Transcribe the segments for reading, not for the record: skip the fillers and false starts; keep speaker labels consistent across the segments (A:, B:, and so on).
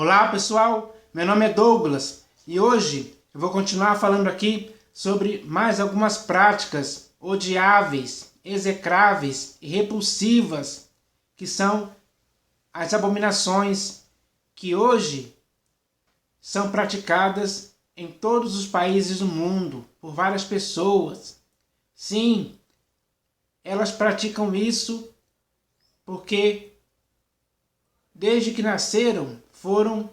A: Olá pessoal, meu nome é Douglas e hoje eu vou continuar falando aqui sobre mais algumas práticas odiáveis, execráveis e repulsivas que são as abominações que hoje são praticadas em todos os países do mundo por várias pessoas. Sim, elas praticam isso porque desde que nasceram foram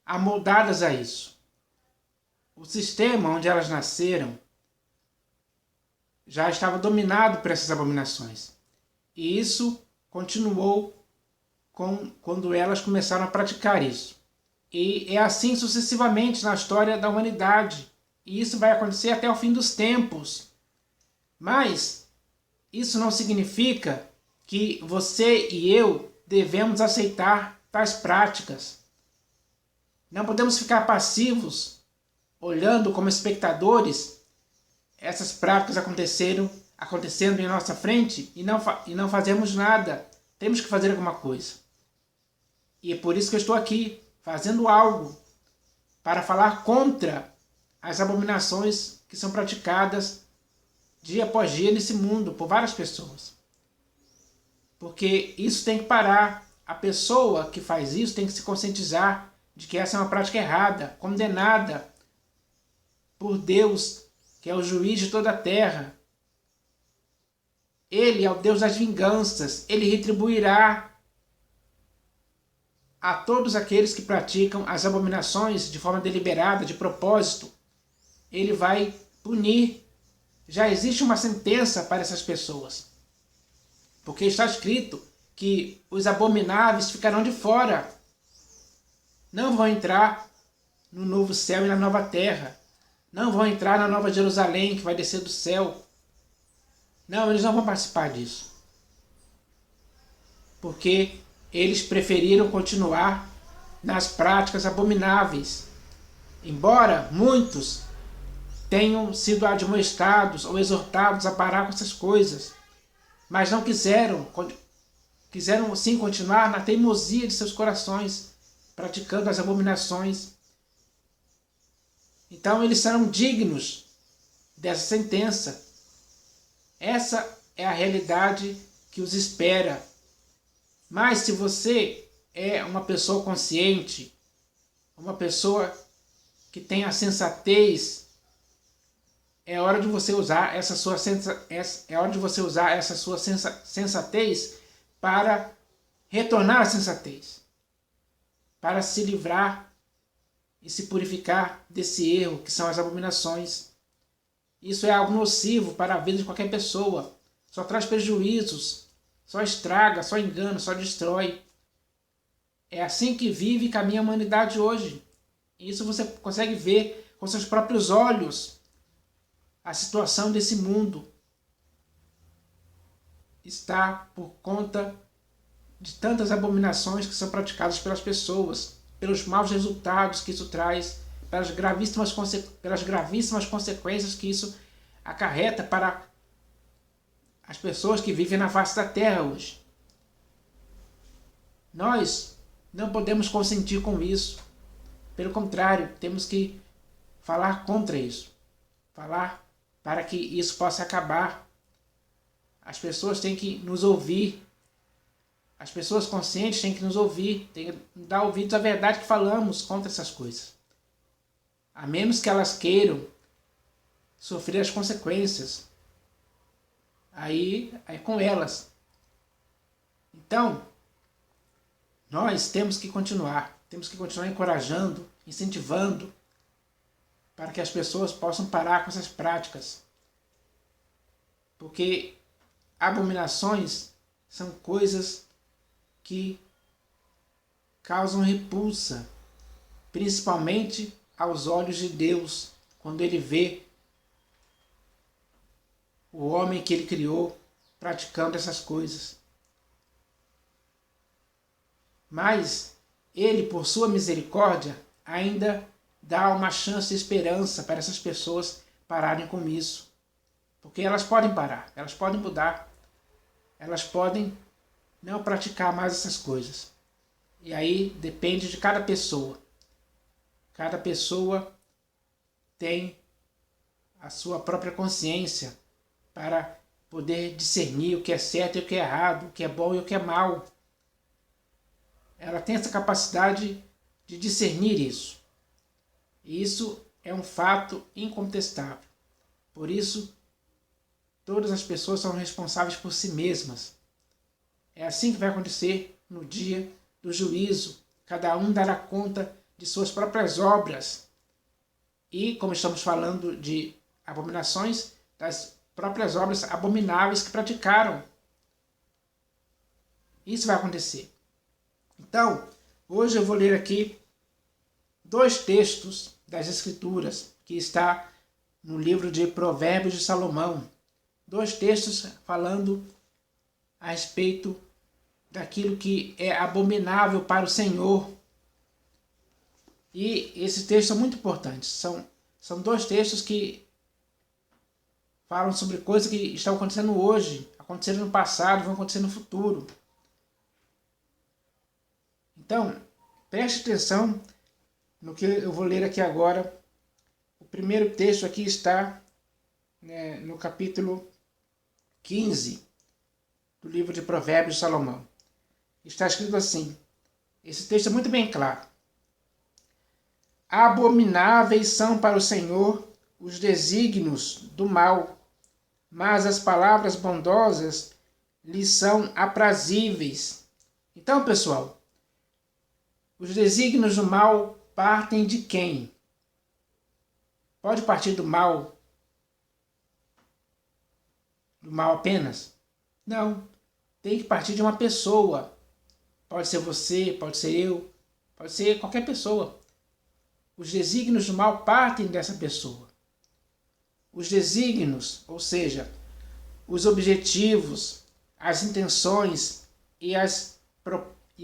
A: amoldadas a isso. O sistema onde elas nasceram já estava dominado por essas abominações. E isso continuou quando elas começaram a praticar isso. E é assim sucessivamente na história da humanidade. E isso vai acontecer até o fim dos tempos. Mas isso não significa que você e eu devemos aceitar tais práticas. Não podemos ficar passivos, olhando como espectadores essas práticas acontecendo em nossa frente e não fazemos nada. Temos que fazer alguma coisa. E é por isso que eu estou aqui, fazendo algo para falar contra as abominações que são praticadas dia após dia nesse mundo por várias pessoas. Porque isso tem que parar. A pessoa que faz isso tem que se conscientizar de que essa é uma prática errada, condenada por Deus, que é o juiz de toda a terra. Ele é o Deus das vinganças. Ele retribuirá a todos aqueles que praticam as abominações de forma deliberada, de propósito. Ele vai punir. Já existe uma sentença para essas pessoas. Porque está escrito que os abomináveis ficarão de fora. Não vão entrar no novo céu e na nova terra. Não vão entrar na nova Jerusalém que vai descer do céu. Não, eles não vão participar disso. Porque eles preferiram continuar nas práticas abomináveis. Embora muitos tenham sido admoestados ou exortados a parar com essas coisas, mas não quiseram sim continuar na teimosia de seus corações, praticando as abominações. Então eles serão dignos dessa sentença. Essa é a realidade que os espera. Mas se você é uma pessoa consciente, uma pessoa que tem a sensatez, é hora de você usar essa sua sensatez para retornar à sensatez, para se livrar e se purificar desse erro que são as abominações. Isso é algo nocivo para a vida de qualquer pessoa. Só traz prejuízos, só estraga, só engana, só destrói. É assim que vive e caminha a humanidade hoje. E isso você consegue ver com seus próprios olhos. A situação desse mundo está por conta de tantas abominações que são praticadas pelas pessoas, pelos maus resultados que isso traz, pelas gravíssimas consequências que isso acarreta para as pessoas que vivem na face da terra hoje. Nós não podemos consentir com isso. Pelo contrário, temos que falar contra isso. Falar para que isso possa acabar. As pessoas têm que nos ouvir. As pessoas conscientes têm que nos ouvir, têm que dar ouvidos à verdade que falamos contra essas coisas. A menos que elas queiram sofrer as consequências. Aí é com elas. Então, nós temos que continuar encorajando, incentivando, para que as pessoas possam parar com essas práticas. Porque abominações são coisas que causam repulsa, principalmente aos olhos de Deus, quando Ele vê o homem que Ele criou praticando essas coisas. Mas Ele, por sua misericórdia, ainda dá uma chance de esperança para essas pessoas pararem com isso. Porque elas podem parar, elas podem mudar, elas podem não praticar mais essas coisas. E aí depende de cada pessoa. Cada pessoa tem a sua própria consciência para poder discernir o que é certo e o que é errado, o que é bom e o que é mal. Ela tem essa capacidade de discernir isso. E isso é um fato incontestável. Por isso, todas as pessoas são responsáveis por si mesmas. É assim que vai acontecer no dia do juízo. Cada um dará conta de suas próprias obras. E, como estamos falando de abominações, das próprias obras abomináveis que praticaram. Isso vai acontecer. Então, hoje eu vou ler aqui 2 textos das Escrituras, que está no livro de Provérbios de Salomão. 2 textos falando a respeito daquilo que é abominável para o Senhor. E esses textos são muito importantes. São 2 textos que falam sobre coisas que estão acontecendo hoje, aconteceram no passado, vão acontecer no futuro. Então, preste atenção no que eu vou ler aqui agora. O primeiro texto aqui está, no capítulo 15 do livro de Provérbios de Salomão. Está escrito assim. Esse texto é muito bem claro. Abomináveis são para o Senhor os desígnios do mal, mas as palavras bondosas lhe são aprazíveis. Então, pessoal, os desígnios do mal partem de quem? Pode partir do mal apenas? Não. Tem que partir de uma pessoa. Pode ser você, pode ser eu, pode ser qualquer pessoa. Os desígnios do mal partem dessa pessoa. Os desígnios, ou seja, os objetivos, as intenções e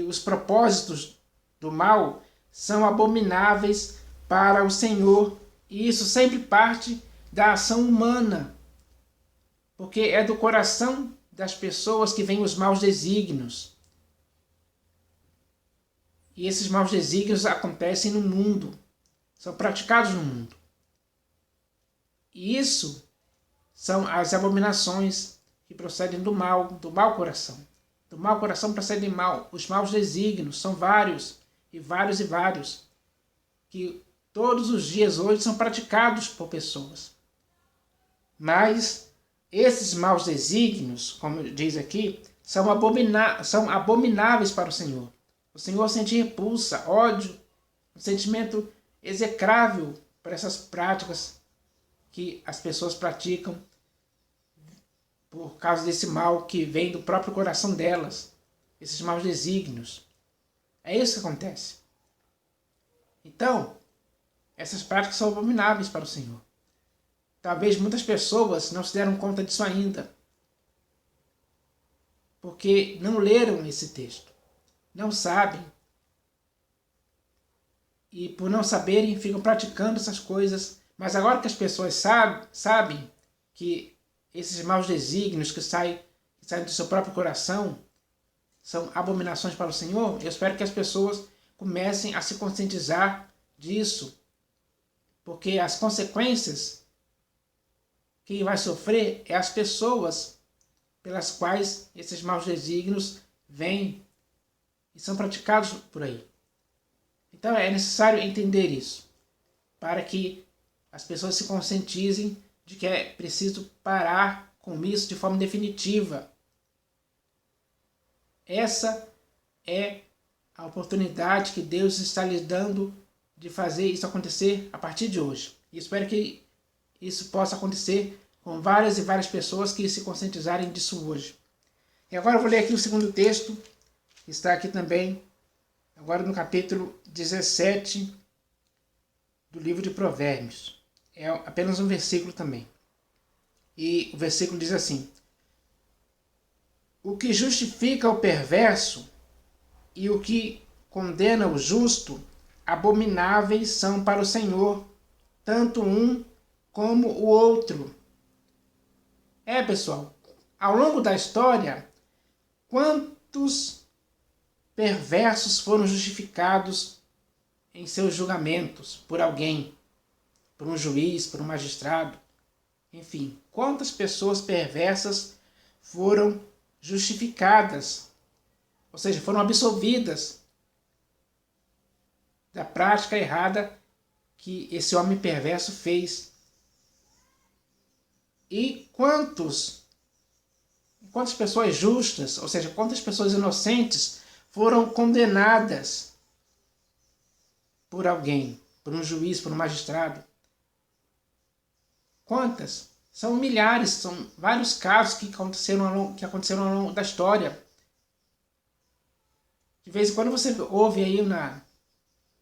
A: os propósitos do mal são abomináveis para o Senhor. E isso sempre parte da ação humana. Porque é do coração das pessoas que vêm os maus desígnios. E esses maus desígnios acontecem no mundo. São praticados no mundo. E isso são as abominações que procedem do mau coração. Do mau coração procedem mal. Os maus desígnios são vários, e vários e vários, que todos os dias hoje são praticados por pessoas. Mas esses maus desígnios, como diz aqui, são abomináveis para o Senhor. O Senhor sente repulsa, ódio, um sentimento execrável por essas práticas que as pessoas praticam por causa desse mal que vem do próprio coração delas, esses maus desígnios. É isso que acontece. Então, essas práticas são abomináveis para o Senhor. Talvez muitas pessoas não se deram conta disso ainda, porque não leram esse texto, não sabem. E por não saberem, ficam praticando essas coisas. Mas agora que as pessoas sabem que esses maus desígnios que saem do seu próprio coração são abominações para o Senhor, eu espero que as pessoas comecem a se conscientizar disso. Porque as consequências, quem vai sofrer é as pessoas pelas quais esses maus desígnios vêm e são praticados por aí. Então é necessário entender isso, para que as pessoas se conscientizem de que é preciso parar com isso de forma definitiva. Essa é a oportunidade que Deus está lhe dando de fazer isso acontecer a partir de hoje. E espero que isso possa acontecer com várias e várias pessoas que se conscientizarem disso hoje. E agora eu vou ler aqui o segundo texto, que está aqui também, agora no capítulo 17 do livro de Provérbios. É apenas um versículo também. E o versículo diz assim: o que justifica o perverso e o que condena o justo, abomináveis são para o Senhor, tanto um como o outro. Pessoal, ao longo da história, quantos perversos foram justificados em seus julgamentos por alguém, por um juiz, por um magistrado. Enfim, quantas pessoas perversas foram justificadas, ou seja, foram absolvidas da prática errada que esse homem perverso fez. E quantas pessoas justas, ou seja, quantas pessoas inocentes foram condenadas por alguém, por um juiz, por um magistrado. Quantas? São milhares, são vários casos que aconteceram ao longo da história. De vez em quando você ouve aí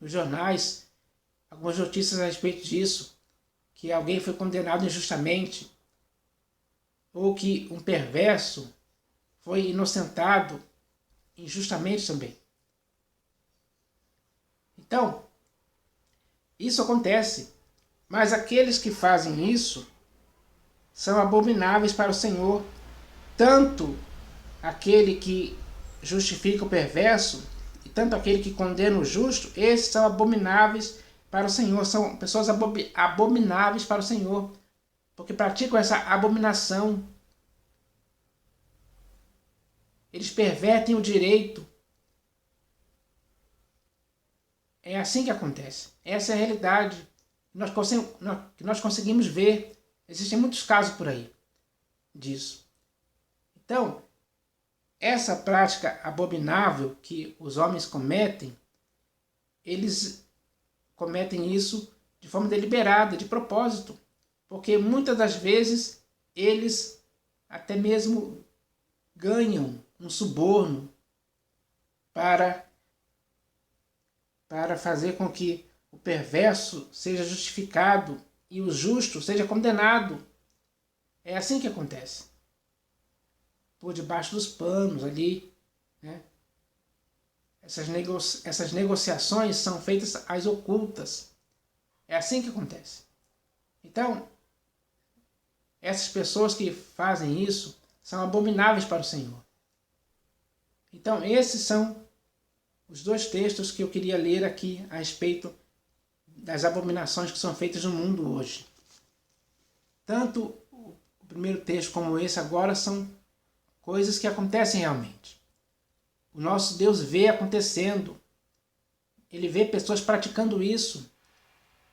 A: nos jornais algumas notícias a respeito disso, que alguém foi condenado injustamente, ou que um perverso foi inocentado injustamente também. Então, isso acontece, mas aqueles que fazem isso são abomináveis para o Senhor, tanto aquele que justifica o perverso, e tanto aquele que condena o justo. Esses são abomináveis para o Senhor, são pessoas abomináveis para o Senhor, porque praticam essa abominação. Eles pervertem o direito. É assim que acontece. Essa é a realidade que nós conseguimos ver. Existem muitos casos por aí disso. Então, essa prática abominável que os homens cometem, eles cometem isso de forma deliberada, de propósito, porque muitas das vezes eles até mesmo ganham um suborno para fazer com que o perverso seja justificado e o justo seja condenado. É assim que acontece. Por debaixo dos panos ali, né? Essas negociações são feitas às ocultas. É assim que acontece. Então, essas pessoas que fazem isso são abomináveis para o Senhor. Então, esses são os dois textos que eu queria ler aqui a respeito das abominações que são feitas no mundo hoje. Tanto o primeiro texto como esse agora são coisas que acontecem realmente. O nosso Deus vê acontecendo. Ele vê pessoas praticando isso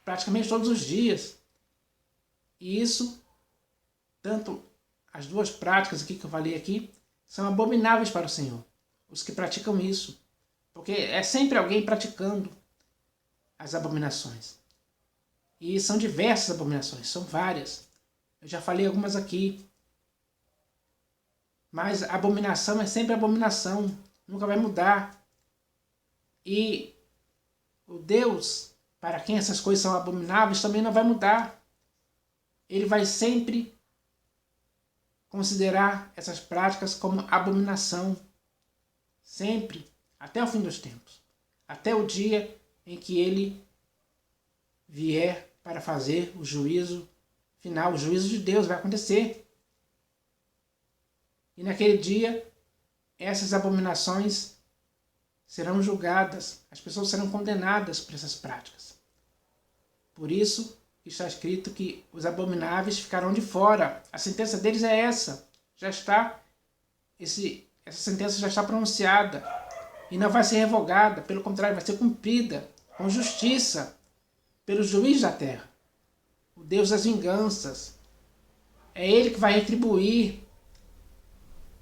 A: praticamente todos os dias. E isso, tanto as duas práticas aqui que eu falei aqui, são abomináveis para o Senhor. Os que praticam isso. Porque é sempre alguém praticando as abominações. E são diversas abominações, são várias. Eu já falei algumas aqui. Mas a abominação é sempre abominação, nunca vai mudar. E o Deus, para quem essas coisas são abomináveis, também não vai mudar. Ele vai sempre considerar essas práticas como abominação. Sempre. Até o fim dos tempos. Até o dia em que ele vier para fazer o juízo final. O juízo de Deus vai acontecer. E naquele dia, essas abominações serão julgadas. As pessoas serão condenadas por essas práticas. Por isso, está escrito que os abomináveis ficarão de fora. A sentença deles é essa. Essa sentença já está pronunciada. E não vai ser revogada. Pelo contrário, vai ser cumprida com justiça pelo juiz da terra. O Deus das vinganças. É ele que vai retribuir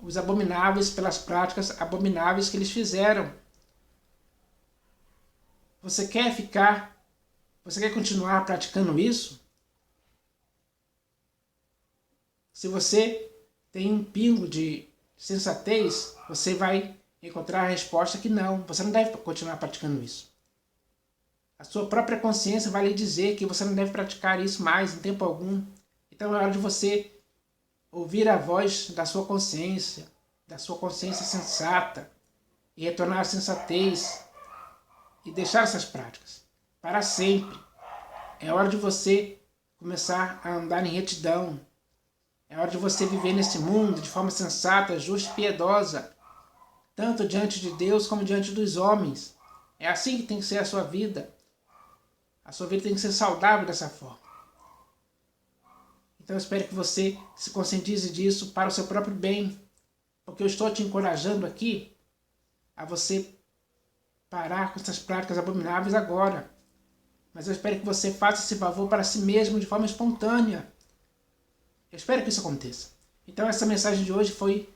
A: os abomináveis pelas práticas abomináveis que eles fizeram. Você quer continuar praticando isso? Se você tem um pingo de sensatez, você vai encontrar a resposta que não, você não deve continuar praticando isso. A sua própria consciência vai lhe dizer que você não deve praticar isso mais em tempo algum. Então é hora de você ouvir a voz da sua consciência sensata, e retornar à sensatez e deixar essas práticas para sempre. É hora de você começar a andar em retidão. É hora de você viver nesse mundo de forma sensata, justa e piedosa. tanto diante de Deus como diante dos homens. É assim que tem que ser a sua vida. A sua vida tem que ser saudável dessa forma. Então eu espero que você se conscientize disso para o seu próprio bem, porque eu estou te encorajando aqui a você parar com essas práticas abomináveis agora. Mas eu espero que você faça esse favor para si mesmo de forma espontânea. Eu espero que isso aconteça. Então essa mensagem de hoje foi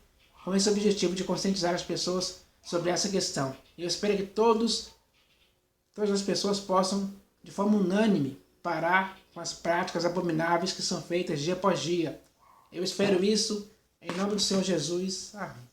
A: com esse objetivo de conscientizar as pessoas sobre essa questão. E eu espero que todas as pessoas possam, de forma unânime, parar com as práticas abomináveis que são feitas dia após dia. Eu espero isso em nome do Senhor Jesus. Amém.